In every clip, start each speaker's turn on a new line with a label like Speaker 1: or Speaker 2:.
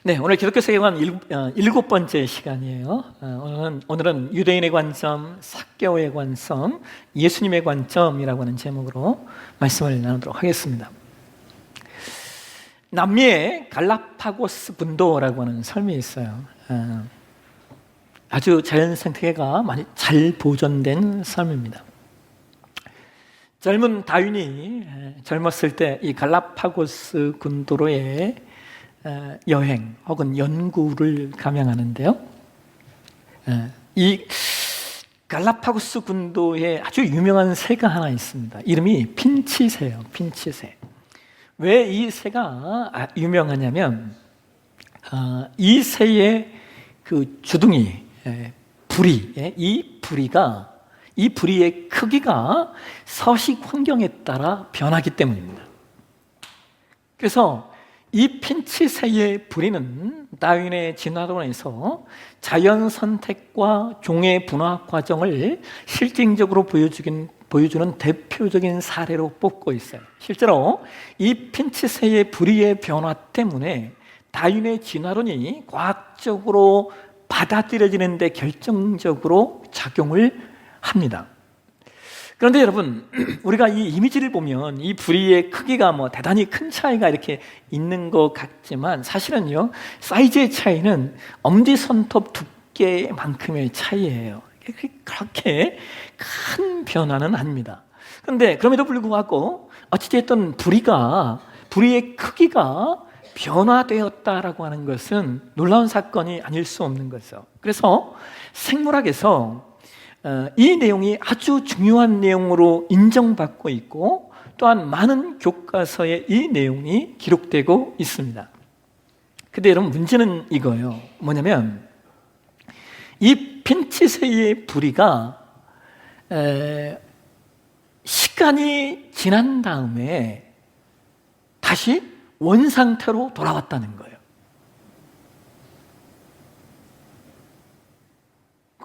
Speaker 1: 네, 오늘 기독교 세계관 일곱 번째 시간이에요. 오늘은 유대인의 관점, 사개오의 관점, 예수님의 관점이라고 하는 제목으로 말씀을 나누도록 하겠습니다. 남미의 갈라파고스 분도라고 하는 섬이 있어요. 아주 자연 생태계가 많이 잘 보존된 섬입니다. 젊은 다윈이 젊었을 때 이 갈라파고스 군도로에 여행 혹은 연구를 감행하는데요. 이 갈라파고스 군도에 아주 유명한 새가 하나 있습니다. 이름이 핀치새예요. 핀치새. 왜 이 새가 유명하냐면 이 새의 그 주둥이 부리, 이 부리의 크기가 서식 환경에 따라 변하기 때문입니다. 그래서 이 핀치새의 부리는 다윈의 진화론에서 자연 선택과 종의 분화 과정을 실증적으로 보여주는 대표적인 사례로 뽑고 있어요. 실제로 이 핀치새의 부리의 변화 때문에 다윈의 진화론이 과학적으로 받아들여지는 데 결정적으로 작용을 합니다. 그런데 여러분, 우리가 이 이미지를 보면 이 부리의 크기가 대단히 큰 차이가 이렇게 있는 것 같지만 사실은요, 사이즈의 차이는 엄지손톱 두께만큼의 차이예요. 그렇게 큰 변화는 아닙니다. 그런데 그럼에도 불구하고 어찌됐든 부리의 크기가 변화되었다라고 하는 것은 놀라운 사건이 아닐 수 없는 거죠. 그래서 생물학에서 이 내용이 아주 중요한 내용으로 인정받고 있고 또한 많은 교과서에 이 내용이 기록되고 있습니다. 근데 여러분, 문제는 이거예요. 뭐냐면 이 핀치새의 부리가 시간이 지난 다음에 다시 원상태로 돌아왔다는 거예요.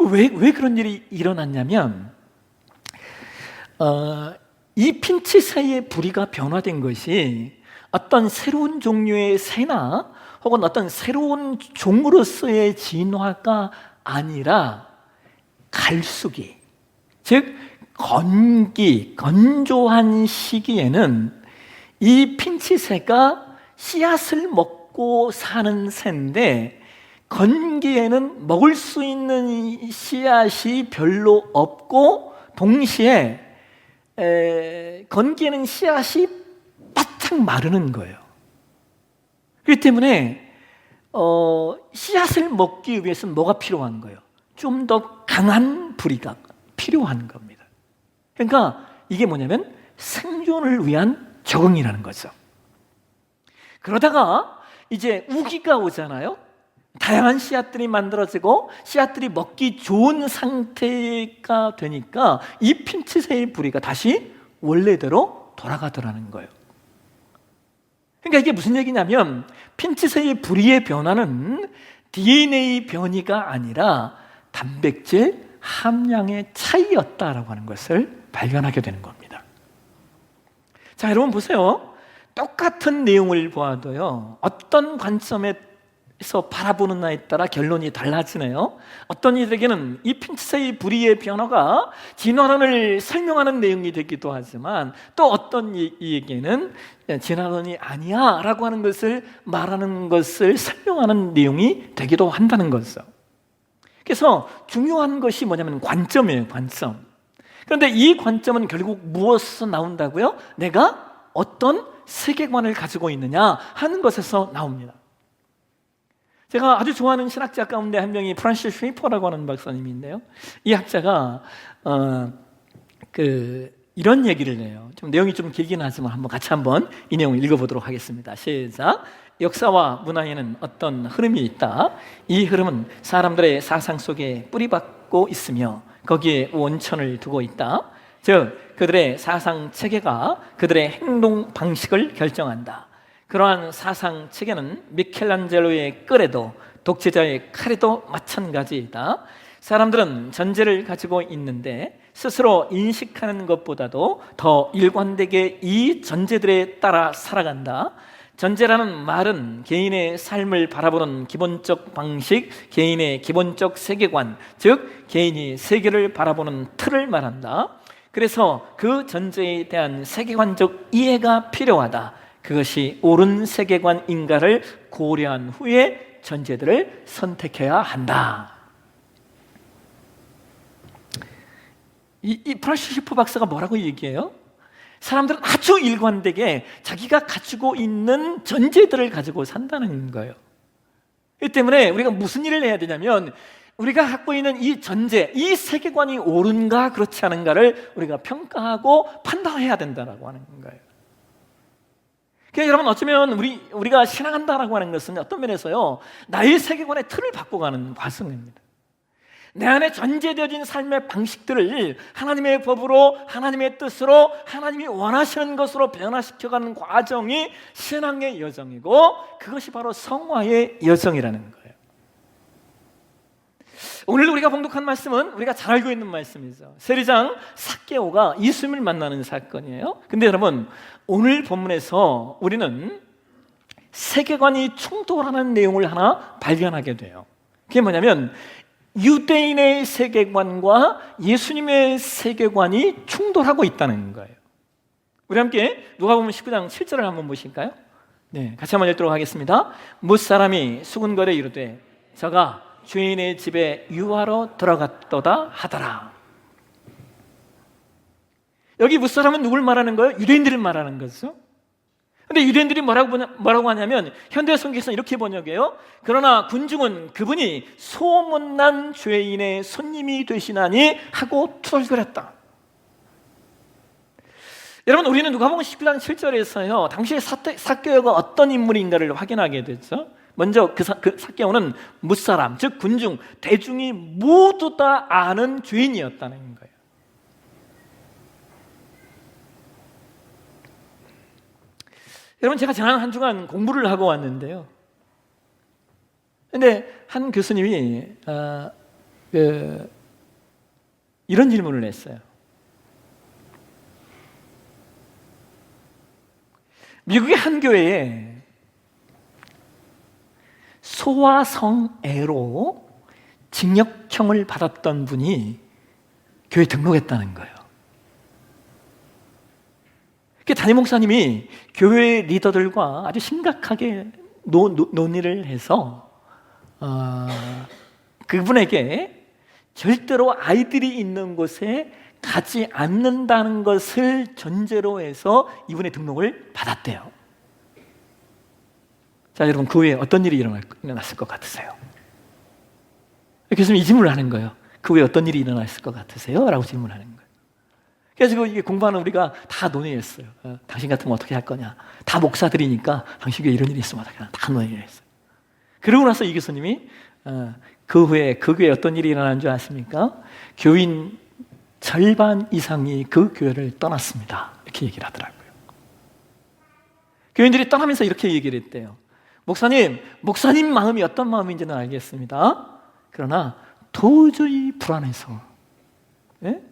Speaker 1: 왜 그런 일이 일어났냐면 이 핀치새의 부리가 변화된 것이 어떤 새로운 종류의 새나 혹은 어떤 새로운 종으로서의 진화가 아니라 갈수기, 즉 건조한 시기에는 이 핀치새가 씨앗을 먹고 사는 새인데 건기에는 먹을 수 있는 씨앗이 별로 없고 동시에 건기에는 씨앗이 바짝 마르는 거예요. 그렇기 때문에 씨앗을 먹기 위해서는 뭐가 필요한 거예요? 좀 더 강한 부리가 필요한 겁니다. 그러니까 이게 뭐냐면 생존을 위한 적응이라는 거죠. 그러다가 이제 우기가 오잖아요. 다양한 씨앗들이 만들어지고 씨앗들이 먹기 좋은 상태가 되니까 이 핀치새의 부리가 다시 원래대로 돌아가더라는 거예요. 그러니까 이게 무슨 얘기냐면 핀치새의 부리의 변화는 DNA 변이가 아니라 단백질 함량의 차이였다라고 하는 것을 발견하게 되는 겁니다. 자, 여러분 보세요. 똑같은 내용을 보아도요, 어떤 관점에서 바라보느냐에 따라 결론이 달라지네요. 어떤 이들에게는 이 핀치새의 부리의 변화가 진화론을 설명하는 내용이 되기도 하지만 또 어떤 이에게는 진화론이 아니야 라고 하는 것을 말하는 것을 설명하는 내용이 되기도 한다는 거죠. 그래서 중요한 것이 뭐냐면 관점이에요. 관점. 그런데 이 관점은 결국 무엇에서 나온다고요? 내가 어떤 세계관을 가지고 있느냐 하는 것에서 나옵니다. 제가 아주 좋아하는 신학자 가운데 한 명이 프란시스 쉐이퍼라고 하는 박사님인데요, 이 학자가 이런 얘기를 해요. 좀 내용이 좀 길긴 하지만 같이 이 내용을 읽어보도록 하겠습니다. 시작. 역사와 문화에는 어떤 흐름이 있다. 이 흐름은 사람들의 사상 속에 뿌리박고 있으며 거기에 원천을 두고 있다. 즉 그들의 사상 체계가 그들의 행동 방식을 결정한다. 그러한 사상 체계는 미켈란젤로의 끌에도 독재자의 칼에도 마찬가지이다. 사람들은 전제를 가지고 있는데 스스로 인식하는 것보다도 더 일관되게 이 전제들에 따라 살아간다. 전제라는 말은 개인의 삶을 바라보는 기본적 방식, 개인의 기본적 세계관, 즉 개인이 세계를 바라보는 틀을 말한다. 그래서 그 전제에 대한 세계관적 이해가 필요하다. 그것이 옳은 세계관인가를 고려한 후에 전제들을 선택해야 한다. 이 프란시스 슈퍼 박사가 뭐라고 얘기해요? 사람들은 아주 일관되게 자기가 가지고 있는 전제들을 가지고 산다는 거예요. 이 때문에 우리가 무슨 일을 해야 되냐면 우리가 갖고 있는 이 전제, 이 세계관이 옳은가 그렇지 않은가를 우리가 평가하고 판단해야 된다라고 하는 거예요. 그러니까 여러분, 어쩌면 우리가 신앙한다라고 하는 것은 어떤 면에서요, 나의 세계관의 틀을 바꿔가는 과정입니다. 내 안에 전제되어진 삶의 방식들을 하나님의 법으로, 하나님의 뜻으로, 하나님이 원하시는 것으로 변화시켜가는 과정이 신앙의 여정이고, 그것이 바로 성화의 여정이라는 거예요. 오늘 우리가 봉독한 말씀은 우리가 잘 알고 있는 말씀이죠. 세리장 삭개오가 예수님을 만나는 사건이에요. 근데 여러분, 오늘 본문에서 우리는 세계관이 충돌하는 내용을 하나 발견하게 돼요. 그게 뭐냐면 유대인의 세계관과 예수님의 세계관이 충돌하고 있다는 거예요. 우리 함께 누가복음 19장 7절을 한번 보실까요? 네, 같이 한번 읽도록 하겠습니다. 뭇사람이 수군거래 이르되 저가 주인의 집에 유하러 들어갔도다 하더라. 여기 뭇사람은 누굴 말하는 거예요? 유대인들을 말하는 거죠. 근데 유대인들이 뭐라고 하냐면 현대 성경에서는 이렇게 번역해요. 그러나 군중은 그분이 소문난 죄인의 손님이 되시나니 하고 투덜거렸다. 여러분, 우리는 누가복음 19장 7절에서요 당시의 삭개오가 어떤 인물인가를 확인하게 되죠. 먼저 그 삭개오는 뭇사람, 즉 군중, 대중이 모두 다 아는 죄인이었다는 거예요. 여러분, 제가 지난 한 주간 공부를 하고 왔는데요, 근데 한 교수님이 이런 질문을 했어요. 미국의 한 교회에 소아성애로 징역형을 받았던 분이 교회에 등록했다는 거예요. 담임 목사님이 교회 리더들과 아주 심각하게 논의를 해서 그분에게 절대로 아이들이 있는 곳에 가지 않는다는 것을 전제로 해서 이분의 등록을 받았대요. 자, 여러분, 그 후에 어떤 일이 일어났을 것 같으세요? 교수님이 이 질문을 하는 거예요. 그 후에 어떤 일이 일어났을 것 같으세요? 라고 질문하는 거예요. 그래서 이게 공부하는 우리가 다 논의했어요. 당신 같으면 어떻게 할 거냐. 다 목사들이니까 당신 교회 이런 일이 있으면 어떻게 하나. 다 논의를 했어요. 그러고 나서 이 교수님이 그 후에 그 교회에 어떤 일이 일어난 줄 아십니까? 교인 절반 이상이 그 교회를 떠났습니다. 이렇게 얘기를 하더라고요. 교인들이 떠나면서 이렇게 얘기를 했대요. 목사님 마음이 어떤 마음인지는 알겠습니다. 그러나 도저히 불안해서,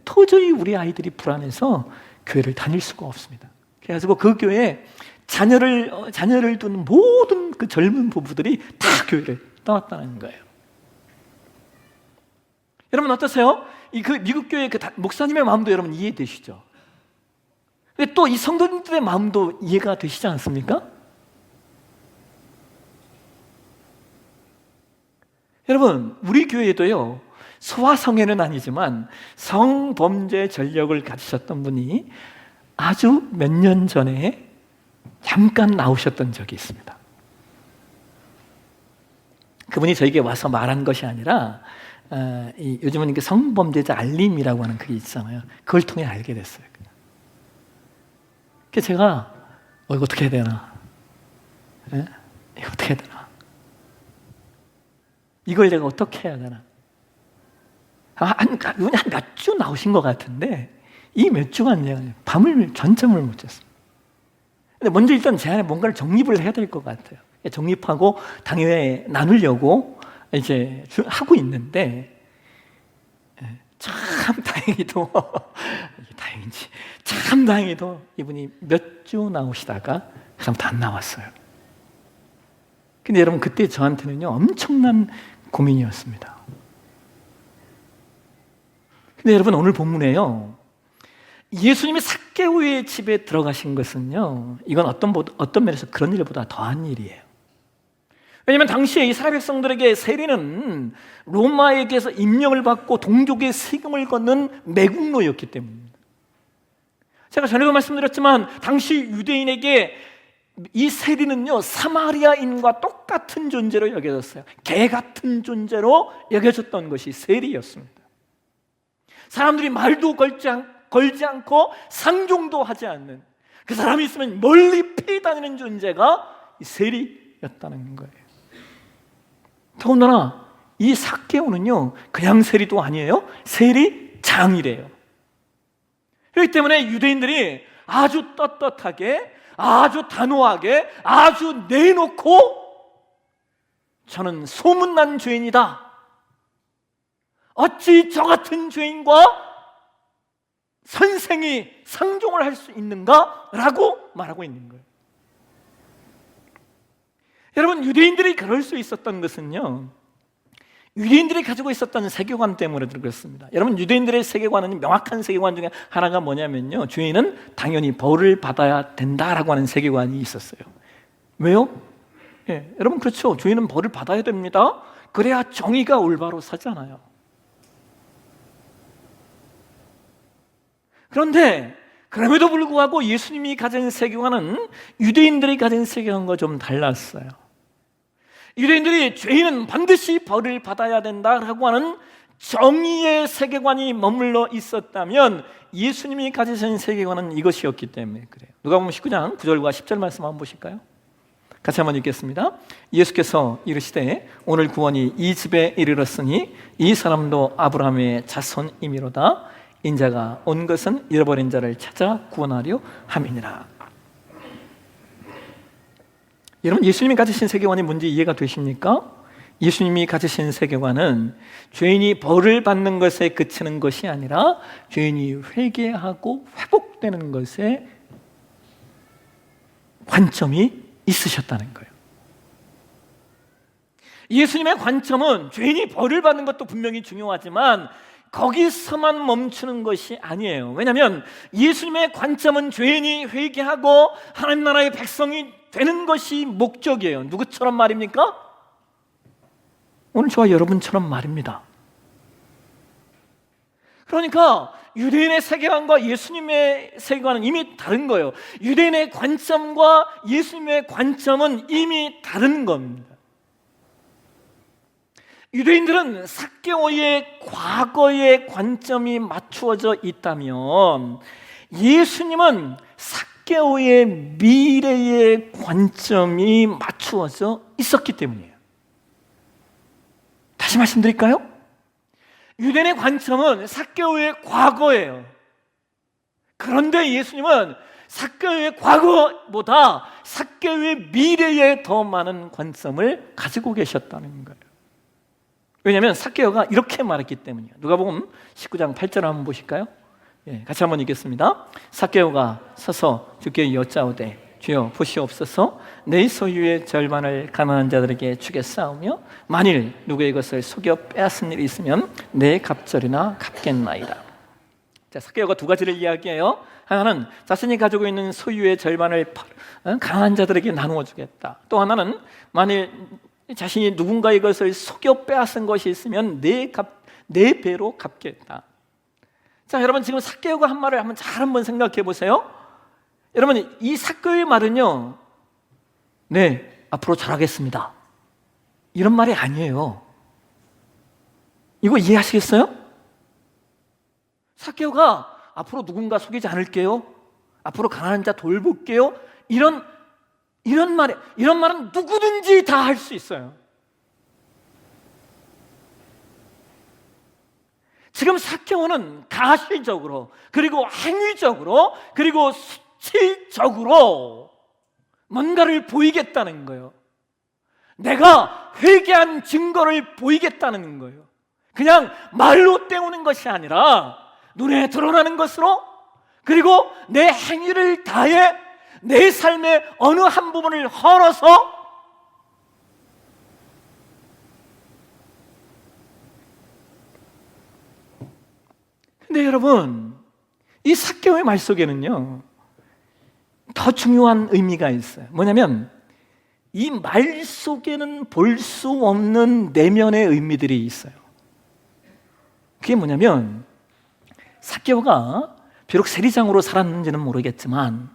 Speaker 1: 도저히 우리 아이들이 불안해서 교회를 다닐 수가 없습니다. 그래가지고 그 교회에 자녀를 둔 모든 그 젊은 부부들이 다 교회를 떠났다는 거예요. 여러분, 어떠세요? 그 미국 교회 그 목사님의 마음도 여러분 이해되시죠? 근데 또 이 성도님들의 마음도 이해가 되시지 않습니까? 여러분, 우리 교회도요, 소아성애는 아니지만 성범죄 전력을 가지셨던 분이 아주 몇 년 전에 잠깐 나오셨던 적이 있습니다. 그분이 저에게 와서 말한 것이 아니라 요즘은 성범죄자 알림이라고 하는 그게 있잖아요. 그걸 통해 알게 됐어요. 그래서 제가 이거 어떻게 해야 되나? 이거 어떻게 해야 되나? 이걸 내가 어떻게 해야 되나? 한 몇 주 나오신 것 같은데 이 몇 주간 내가 밤을 전점을 못 잤어요. 근데 먼저 일단 제 안에 뭔가를 정립을 해야 될 것 같아요. 정립하고 당회에 나누려고 이제 하고 있는데 참 다행히도 다행인지 참 다행히도 이분이 몇 주 나오시다가 그다음부터 안 나왔어요. 근데 여러분 그때 저한테는요 엄청난 고민이었습니다. 근데 여러분 오늘 본문에요 예수님이 삭개오의 집에 들어가신 것은요 이건 어떤 면에서 그런 일보다 더한 일이에요. 왜냐하면 당시에 이스라엘 백성들에게 세리는 로마에게서 임명을 받고 동족의 세금을 걷는 매국노였기 때문입니다. 제가 전에도 말씀드렸지만 당시 유대인에게 이 세리는요 사마리아인과 똑같은 존재로 여겨졌어요. 개 같은 존재로 여겨졌던 것이 세리였습니다. 사람들이 말도 걸지 않고 상종도 하지 않는, 그 사람이 있으면 멀리 피해 다니는 존재가 이 세리였다는 거예요. 더군다나 이 삭개오는요 그냥 세리도 아니에요. 세리장이래요. 그렇기 때문에 유대인들이 아주 떳떳하게, 아주 단호하게, 아주 내놓고 저는 소문난 죄인이다, 어찌 저 같은 죄인과 선생이 상종을 할 수 있는가? 라고 말하고 있는 거예요. 여러분 유대인들이 그럴 수 있었던 것은요 유대인들이 가지고 있었던 세계관 때문에 그렇습니다. 여러분 유대인들의 세계관은 명확한 세계관 중에 하나가 뭐냐면요 죄인은 당연히 벌을 받아야 된다라고 하는 세계관이 있었어요. 왜요? 여러분 그렇죠. 죄인은 벌을 받아야 됩니다. 그래야 정의가 올바로 서잖아요. 그런데 그럼에도 불구하고 예수님이 가진 세계관은 유대인들이 가진 세계관과 좀 달랐어요. 유대인들이 죄인은 반드시 벌을 받아야 된다라고 하는 정의의 세계관이 머물러 있었다면 예수님이 가지신 세계관은 이것이었기 때문에 그래요. 누가복음 19장 9절과 10절 말씀 한번 보실까요? 같이 한번 읽겠습니다. 예수께서 이르시되 오늘 구원이 이 집에 이르렀으니 이 사람도 아브라함의 자손이미로다. 인자가 온 것은 잃어버린 자를 찾아 구원하려 함이니라. 여러분 예수님이 가지신 세계관이 뭔지 이해가 되십니까? 예수님이 가지신 세계관은 죄인이 벌을 받는 것에 그치는 것이 아니라 죄인이 회개하고 회복되는 것에 관점이 있으셨다는 거예요. 예수님의 관점은 죄인이 벌을 받는 것도 분명히 중요하지만 거기서만 멈추는 것이 아니에요. 왜냐하면 예수님의 관점은 죄인이 회개하고 하나님 나라의 백성이 되는 것이 목적이에요. 누구처럼 말입니까? 오늘 저와 여러분처럼 말입니다. 그러니까 유대인의 세계관과 예수님의 세계관은 이미 다른 거예요. 유대인의 관점과 예수님의 관점은 이미 다른 겁니다. 유대인들은 삭개오의 과거의 관점이 맞추어져 있다면 예수님은 삭개오의 미래의 관점이 맞추어져 있었기 때문이에요. 다시 말씀드릴까요? 유대인의 관점은 삭개오의 과거예요. 그런데 예수님은 삭개오의 과거보다 삭개오의 미래에 더 많은 관점을 가지고 계셨다는 거예요. 왜냐하면 삭개오가 이렇게 말했기 때문이에요. 누가복음 19장 8절 한번 보실까요? 같이 한번 읽겠습니다. 삭개오가 서서 주께 여짜오되 주여 보시옵소서 내 소유의 절반을 가난한 자들에게 주겠사오며 만일 누구의 것을 속여 빼앗은 일이 있으면 내 갑절이나 갚겠나이다. 자, 삭개오가 두 가지를 이야기해요. 하나는 자신이 가지고 있는 소유의 절반을 가난한 자들에게 나누어 주겠다. 또 하나는 만일 자신이 누군가의 것을 속여 빼앗은 것이 있으면 내 배로 갚겠다. 자, 여러분 지금 삭개오가 한 말을 한번 생각해 보세요. 여러분 이 삭개오의 말은요, 네, 앞으로 잘하겠습니다, 이런 말이 아니에요. 이거 이해하시겠어요? 삭개오가 앞으로 누군가 속이지 않을게요, 앞으로 가난한 자 돌볼게요, 이런 말은 누구든지 다 할 수 있어요. 지금 삭개오는 가시적으로 그리고 행위적으로 그리고 수치적으로 뭔가를 보이겠다는 거예요. 내가 회개한 증거를 보이겠다는 거예요. 그냥 말로 때우는 것이 아니라 눈에 드러나는 것으로, 그리고 내 행위를 다해 내 삶의 어느 한 부분을 헐어서 근데 여러분, 이 삭개오의 말 속에는요 더 중요한 의미가 있어요. 뭐냐면 이 말 속에는 볼 수 없는 내면의 의미들이 있어요. 그게 뭐냐면 삭개오가 비록 세리장으로 살았는지는 모르겠지만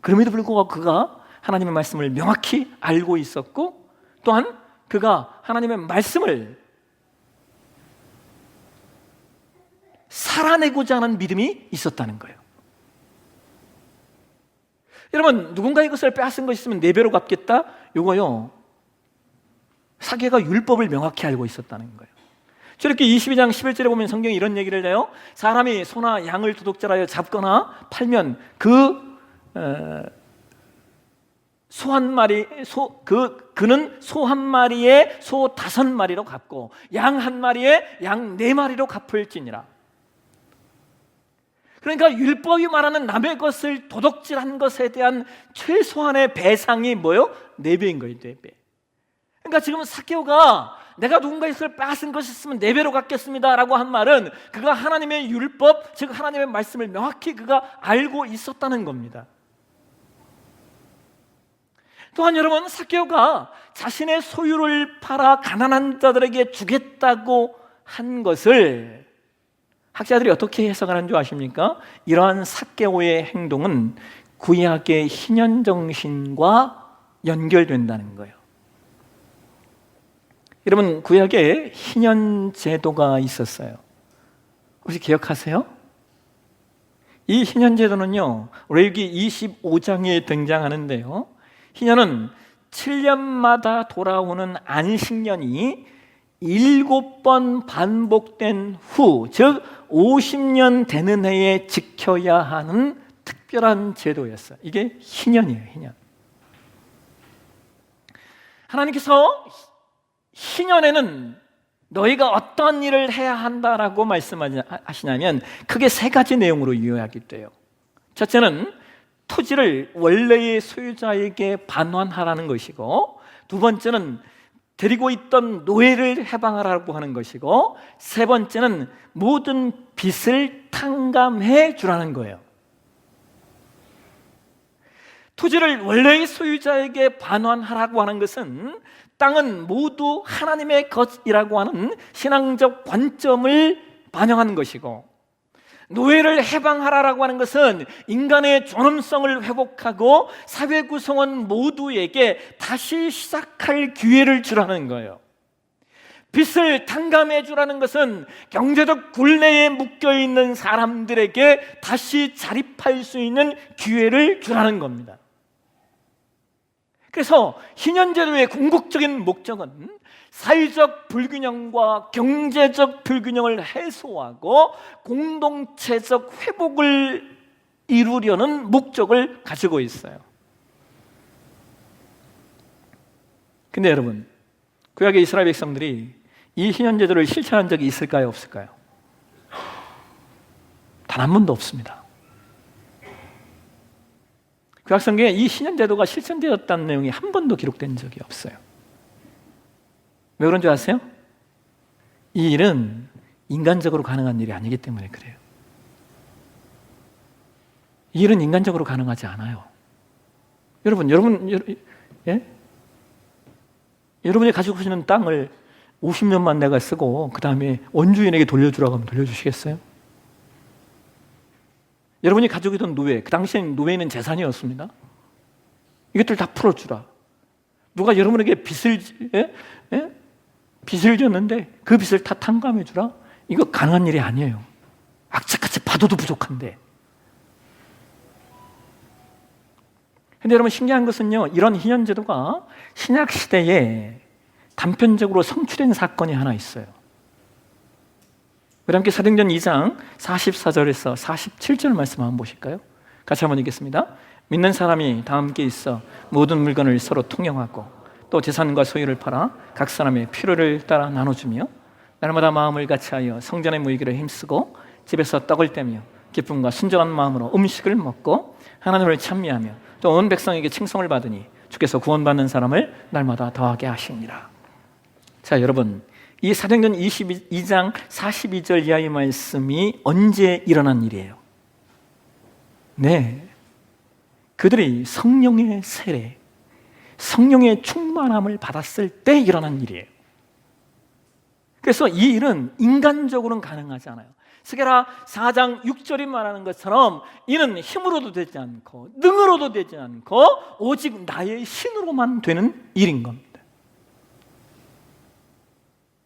Speaker 1: 그럼에도 불구하고 그가 하나님의 말씀을 명확히 알고 있었고, 또한 그가 하나님의 말씀을 살아내고자 하는 믿음이 있었다는 거예요. 여러분, 누군가 이것을 빼앗은 것이 있으면 4배로 갚겠다? 이거요, 삭개오가 율법을 명확히 알고 있었다는 거예요. 저렇게 22장 11절에 보면 성경이 이런 얘기를 해요. 사람이 소나 양을 도둑질하여 잡거나 팔면 소 한 마리, 그는 소 한 마리에 소 5마리로 갚고 양 한 마리에 양 4마리로 갚을지니라. 그러니까 율법이 말하는 남의 것을 도둑질한 것에 대한 최소한의 배상이 뭐요? 4배인 거예요, 4배. 그러니까 지금 삭개오가 내가 누군가의 것을 빼앗은 것이 있으면 4배로 갚겠습니다 라고 한 말은 그가 하나님의 율법, 즉 하나님의 말씀을 명확히 그가 알고 있었다는 겁니다. 또한 여러분, 삭개오가 자신의 소유를 팔아 가난한 자들에게 주겠다고 한 것을 학자들이 어떻게 해석하는 줄 아십니까? 이러한 삭개오의 행동은 구약의 희년정신과 연결된다는 거예요. 여러분, 구약에 희년제도가 있었어요. 혹시 기억하세요? 이 희년제도는요 레위기 25장에 등장하는데요, 희년은 7년마다 돌아오는 안식년이 7번 반복된 후, 즉 50년 되는 해에 지켜야 하는 특별한 제도였어요. 이게 희년이에요, 희년. 하나님께서 희년에는 너희가 어떤 일을 해야 한다라고 말씀하시냐면 크게 3가지 내용으로 요약이 돼요. 첫째는 토지를 원래의 소유자에게 반환하라는 것이고, 두 번째는 데리고 있던 노예를 해방하라고 하는 것이고, 세 번째는 모든 빚을 탕감해 주라는 거예요. 토지를 원래의 소유자에게 반환하라고 하는 것은 땅은 모두 하나님의 것이라고 하는 신앙적 관점을 반영하는 것이고, 노예를 해방하라고 하는 것은 인간의 존엄성을 회복하고 사회 구성원 모두에게 다시 시작할 기회를 주라는 거예요. 빚을 탕감해 주라는 것은 경제적 굴레에 묶여있는 사람들에게 다시 자립할 수 있는 기회를 주라는 겁니다. 그래서 희년제도의 궁극적인 목적은 사회적 불균형과 경제적 불균형을 해소하고 공동체적 회복을 이루려는 목적을 가지고 있어요. 근데 여러분, 구약의 이스라엘 백성들이 이 희년제도를 실천한 적이 있을까요, 없을까요? 단 한 번도 없습니다. 구약 성경에 이 희년제도가 실천되었다는 내용이 한 번도 기록된 적이 없어요. 왜 그런 줄 아세요? 이 일은 인간적으로 가능한 일이 아니기 때문에 그래요. 이 일은 인간적으로 가능하지 않아요. 여러분이 가지고 계시는 땅을 50년만 내가 쓰고 그 다음에 원주인에게 돌려주라고 하면 돌려주시겠어요? 여러분이 가지고 있던 노예, 그 당시엔 노예는 재산이었습니다. 이것들 다 풀어주라. 누가 여러분에게 빚을 졌는데 그 빚을 다 탕감해 주라? 이거 가능한 일이 아니에요. 악착같이 봐도도 부족한데. 근데 여러분, 신기한 것은요, 이런 희년제도가 신약 시대에 단편적으로 성취된 사건이 하나 있어요. 우리 함께 사도행전 2장 44절에서 47절 말씀 한번 보실까요? 같이 한번 읽겠습니다. 믿는 사람이 다 함께 있어 모든 물건을 서로 통용하고 또 재산과 소유를 팔아 각 사람의 필요를 따라 나눠주며 날마다 마음을 같이하여 성전의 모이기를 힘쓰고 집에서 떡을 떼며 기쁨과 순전한 마음으로 음식을 먹고 하나님을 찬미하며 또 온 백성에게 칭송을 받으니 주께서 구원받는 사람을 날마다 더하게 하시니라. 자, 여러분, 이 사도행전 22장 42절 이하의 말씀이 언제 일어난 일이에요? 네, 그들이 성령의 세례, 성령의 충만함을 받았을 때 일어난 일이에요. 그래서 이 일은 인간적으로는 가능하지 않아요. 스게라 4장 6절이 말하는 것처럼 이는 힘으로도 되지 않고 능으로도 되지 않고 오직 나의 신으로만 되는 일인 겁니다.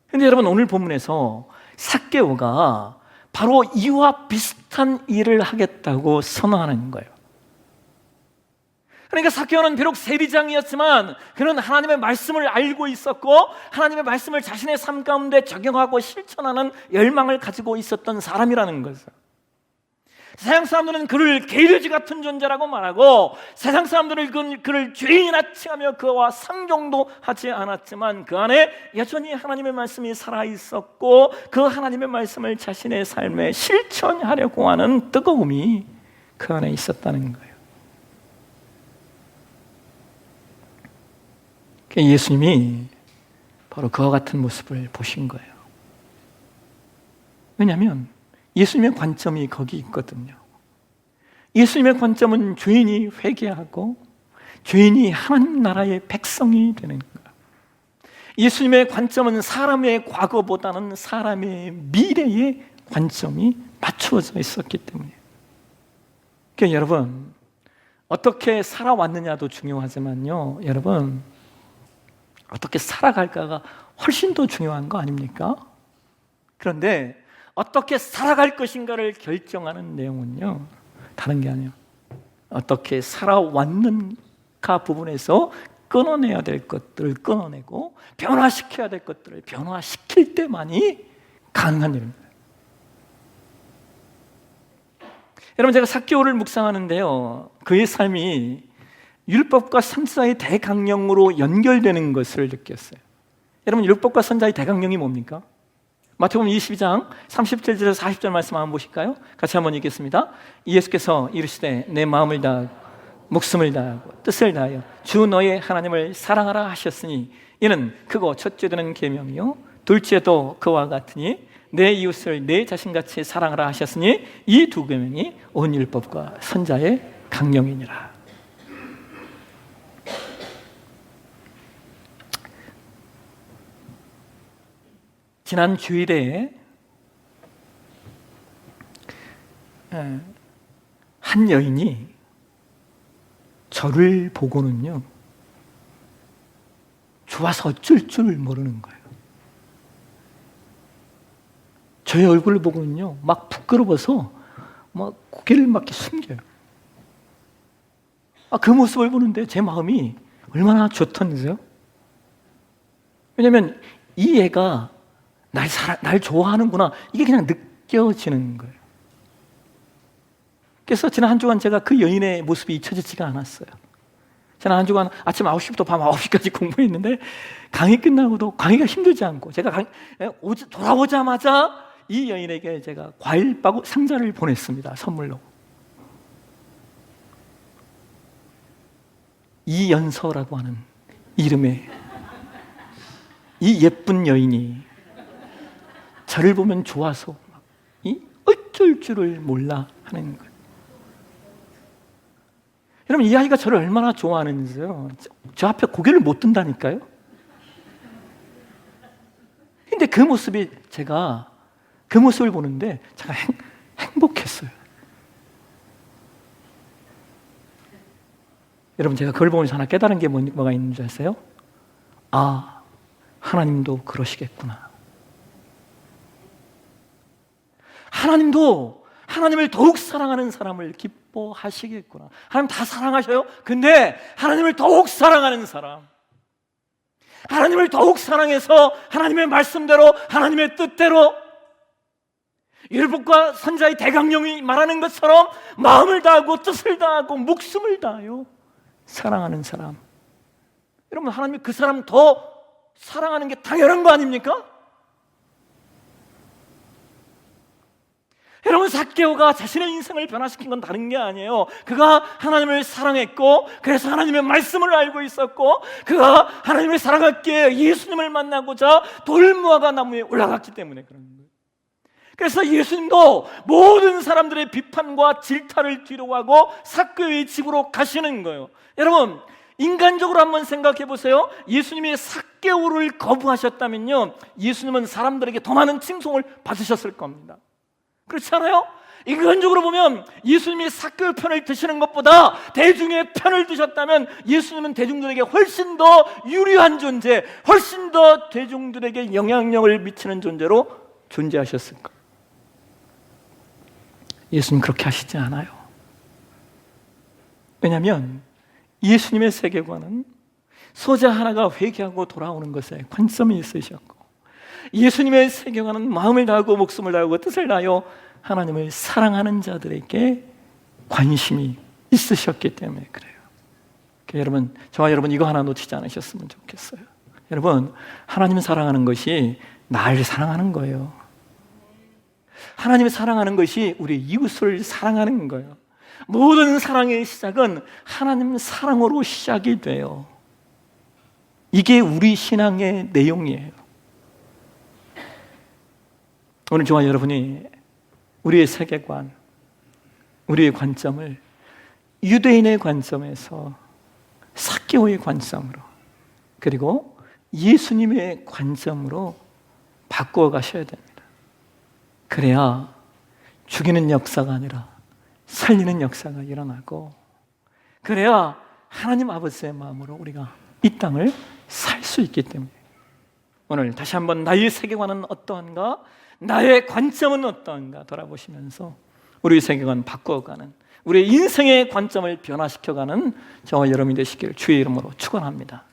Speaker 1: 그런데 여러분, 오늘 본문에서 삭개오가 바로 이와 비슷한 일을 하겠다고 선언하는 거예요. 그러니까 삭개오는 비록 세리장이었지만 그는 하나님의 말씀을 알고 있었고 하나님의 말씀을 자신의 삶 가운데 적용하고 실천하는 열망을 가지고 있었던 사람이라는 것을, 세상 사람들은 그를 게으르지 같은 존재라고 말하고 세상 사람들은 그를 죄인이라 칭하며 그와 상종도 하지 않았지만 그 안에 여전히 하나님의 말씀이 살아있었고 그 하나님의 말씀을 자신의 삶에 실천하려고 하는 뜨거움이 그 안에 있었다는 거예요. 예수님이 바로 그와 같은 모습을 보신 거예요. 왜냐하면 예수님의 관점이 거기 있거든요. 예수님의 관점은 죄인이 회개하고 죄인이 하나님 나라의 백성이 되는 거예요. 예수님의 관점은 사람의 과거보다는 사람의 미래의 관점이 맞추어져 있었기 때문이에요. 그러니까 여러분, 어떻게 살아왔느냐도 중요하지만요, 여러분, 어떻게 살아갈까가 훨씬 더 중요한 거 아닙니까? 그런데 어떻게 살아갈 것인가를 결정하는 내용은요, 다른 게 아니에요. 어떻게 살아왔는가 부분에서 끊어내야 될 것들을 끊어내고 변화시켜야 될 것들을 변화시킬 때만이 가능한 일입니다. 여러분, 제가 삭개오를 묵상하는데요, 그의 삶이 율법과 선지자의 대강령으로 연결되는 것을 느꼈어요. 여러분, 율법과 선지자의 대강령이 뭡니까? 마태복음 22장 37절에서 40절 말씀 한번 보실까요? 같이 한번 읽겠습니다. 예수께서 이르시되 내 마음을 다하고 목숨을 다하고 뜻을 다하여 주 너의 하나님을 사랑하라 하셨으니 이는 크고 첫째 되는 계명이요 둘째도 그와 같으니 내 이웃을 내 자신같이 사랑하라 하셨으니 이 두 계명이 온 율법과 선지자의 강령이니라. 지난 주일에 한 여인이 저를 보고는요, 좋아서 어쩔 줄 모르는 거예요. 저의 얼굴을 보고는요, 막 부끄러워서 막 고개를 막 숙여요. 그 모습을 보는데 제 마음이 얼마나 좋던지요. 왜냐하면 이 애가 날 좋아하는구나, 이게 그냥 느껴지는 거예요. 그래서 지난 한 주간 제가 그 여인의 모습이 잊혀지지가 않았어요. 지난 한 주간 아침 9시부터 밤 9시까지 공부했는데 강의 끝나고도 강의가 힘들지 않고 제가 돌아오자마자 이 여인에게 제가 과일 상자를 보냈습니다. 선물로. 이연서라고 하는 이름의 이 예쁜 여인이 저를 보면 좋아서 어쩔 줄을 몰라 하는 거예요. 여러분, 이 아이가 저를 얼마나 좋아하는지요. 저 앞에 고개를 못 든다니까요. 근데 그 모습이 그 모습을 보는데 제가 행복했어요. 여러분, 제가 그걸 보면서 하나 깨달은 게 뭐가 있는 줄 아세요? 아, 하나님도 그러시겠구나. 하나님도 하나님을 더욱 사랑하는 사람을 기뻐하시겠구나. 하나님 다 사랑하셔요. 근데 하나님을 더욱 사랑하는 사람, 하나님을 더욱 사랑해서 하나님의 말씀대로 하나님의 뜻대로 율법과 선지자의 대강령이 말하는 것처럼 마음을 다하고 뜻을 다하고 목숨을 다하여 사랑하는 사람, 여러분, 하나님이 그 사람 더 사랑하는 게 당연한 거 아닙니까? 여러분, 삭개오가 자신의 인생을 변화시킨 건 다른 게 아니에요. 그가 하나님을 사랑했고, 그래서 하나님의 말씀을 알고 있었고, 그가 하나님을 사랑했기에 예수님을 만나고자 돌무화과 나무에 올라갔기 때문에 그런 거예요. 그래서 예수님도 모든 사람들의 비판과 질타를 뒤로하고 삭개오의 집으로 가시는 거예요. 여러분, 인간적으로 한번 생각해 보세요. 예수님이 삭개오를 거부하셨다면요, 예수님은 사람들에게 더 많은 칭송을 받으셨을 겁니다. 그렇지 않아요? 인간적으로 보면 예수님이 삭개오 편을 드시는 것보다 대중의 편을 드셨다면 예수님은 대중들에게 훨씬 더 유리한 존재, 훨씬 더 대중들에게 영향력을 미치는 존재로 존재하셨을 거예요. 예수님 그렇게 하시지 않아요. 왜냐하면 예수님의 세계관은 소자 하나가 회개하고 돌아오는 것에 관점이 있으셨고, 예수님의 세계관은 마음을 다하고 목숨을 다하고 뜻을 다하여 하나님을 사랑하는 자들에게 관심이 있으셨기 때문에 그래요. 여러분, 저와 여러분 이거 하나 놓치지 않으셨으면 좋겠어요. 여러분, 하나님 사랑하는 것이 날 사랑하는 거예요. 하나님을 사랑하는 것이 우리 이웃을 사랑하는 거예요. 모든 사랑의 시작은 하나님 사랑으로 시작이 돼요. 이게 우리 신앙의 내용이에요. 오늘 저와 여러분이 우리의 세계관, 우리의 관점을 유대인의 관점에서 삭개오의 관점으로, 그리고 예수님의 관점으로 바꾸어 가셔야 됩니다. 그래야 죽이는 역사가 아니라 살리는 역사가 일어나고, 그래야 하나님 아버지의 마음으로 우리가 이 땅을 살 수 있기 때문에 오늘 다시 한번 나의 세계관은 어떠한가, 나의 관점은 어떠한가 돌아보시면서 우리 세계관 바꿔가는, 우리의 인생의 관점을 변화시켜가는 저와 여러분이 되시기를 주의 이름으로 축원합니다.